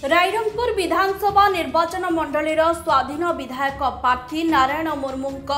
रायरंगपुर विधानसभा निर्वाचन मंडलीर स्वाधीन विधायक प्रार्थी नारायण मुर्मूंक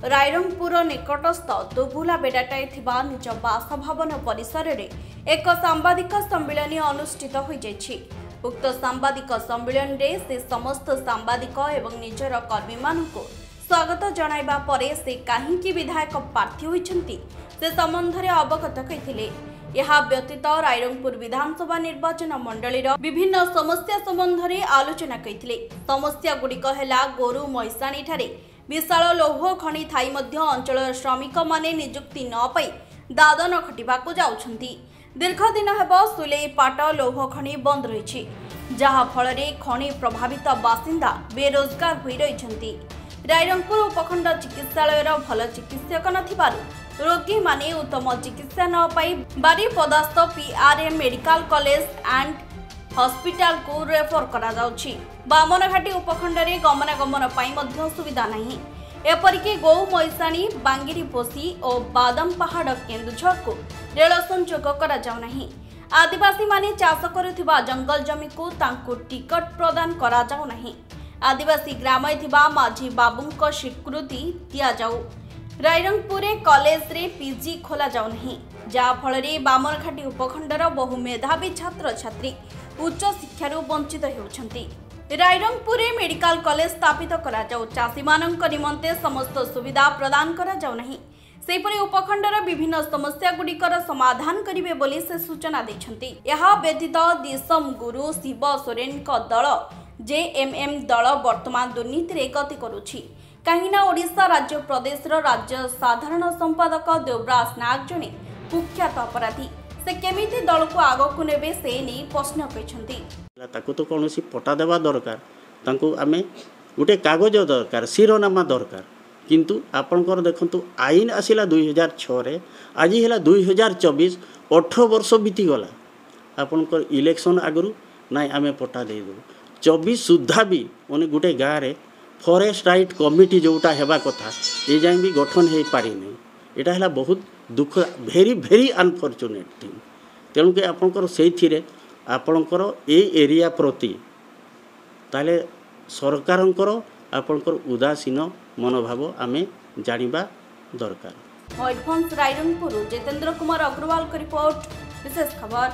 रायरंगपुर निकटस्थ दुबुला बेडाटाई थिबा निज बासभवन परिसर रे एक सांबादिक सम्मेलन अनुष्ठित हो जायछि। उक्त सांबादिक सम्मेलन रे से समस्त सांबादिक एवं निजर कर्मी मानक स्वागत जणाइबा परे से काहींकि विधायक प्रार्थी होइछन्ति से संबंध रे अवगत कइथिले। यह व्यतीत रायरंगपुर विधानसभा निर्वाचन मंडलीर विभिन्न समस्या संबंध में आलोचना करथिले। समस्या गुड़िक है गोरु मैसाणी ठारे विशाल लौह खनि थाई मध्य अंचल श्रमिक माने नियुक्ति न पाई दादन खटिबाकू जाउछन्ति। दीर्घ दिन हेब सुलेई पाट लौह खनि बंद रही जहा फल खनि प्रभावित बासिंदा बेरोजगार होई रहिछन्ति। रायरंगपुर उपखंड चिकित्सालयर भल चिकित्सक नथिबारु रोगी माने उत्तम चिकित्सा न पाई बारीपदास्थ PRM medical college and hospital को रेफर करा जाउछि। बामनघाटी उपखंड रे गमनागमन पाई मध्य सुविधा नहीं। एपरिक गौ मैसाणी बांगिरीपोसी और बादाम पहाड़ केन्दुझर को रेल संजोग करा जाउ नहीं। आदिवासी माने चाष करुथिबा जंगल जमी को तांकु टिकट प्रदान करा जाउ नहीं। आदिवासी ग्राम थिबा माझी बाबूंक स्वीकृति दिया जाउ। रायरंगपुर कॉलेज रे पीजी खोला जाउ नहीं जा फल बामनघाटी उपखंडर बहु मेधावी छात्र छात्री उच्च शिक्षारू वंचित होउछन्ति। रायरंगपुर मेडिकल कॉलेज स्थापित करा जाउ। चाषी मानक निमंते समस्त सुविधा प्रदान करा जाउ नहीं। सेपरि उपखंडर विभिन्न समस्या गुड़िकर समाधान करिवे बोली से सूचना दैछन्ति। यह व्यतीत दिसम गुरु शिव सोरेन दल जेएमएम दल वर्तमान दुर्नीति रे गति करुछि। कहीं ओडिशा राज्य प्रदेश राज्य साधारण संपादक देवराज नाग जने कुख्यात अपराधी से केमिति दल को आग को नेबे से नहीं प्रश्न कइछन्ति। ताकू तो कौन पटा देवा दरकार तांकू आमे गोटे कागज दरकार शिरोनामा दरकार किंतु आपणकर देखंतु आईन आसिला 2006 रे आज है 2024 18 वर्ष बीती गला आपणकर इलेक्शन आगु नाई आमे पटा दे दो 24 सुधा भी उन्हें गोटे गाँव में फॉरेस्ट राइट कमिटी जोटा हेबा कथा ये जाए भी गठन हो पारि नहीं। यहाँ है बहुत दुख भेरी भेरी अनफॉर्चुनेट थिंग। तेणुक आपणकर से आपणकर ए एरिया प्रति ताले सरकारंकर आपणकर उदासीन मनोभाव आमे जानिबा दरकार। मयूरभंज रायरंगपुर जितेंद्र कुमार अग्रवाल का रिपोर्ट विशेष खबर।